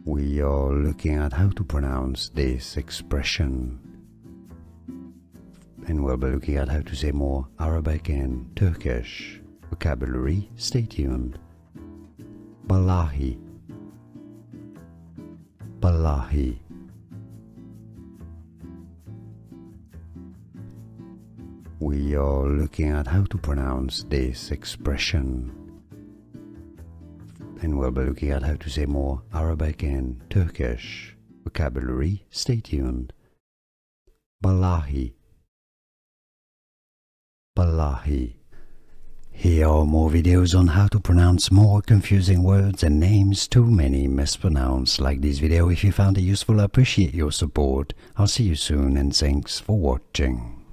We are looking at how to pronounce this expression, and we'll be looking at how to say more Arabic and Turkish vocabulary. Stay tuned. Billahi, Billahi. We are looking at how to pronounce this expression, and we'll be looking at how to say more Arabic and Turkish vocabulary. Stay tuned. Billahi, Billahi. Here are more videos on how to pronounce more confusing words and names too many mispronounced. Like this video if you found it useful. I appreciate your support. I'll see you soon and thanks for watching.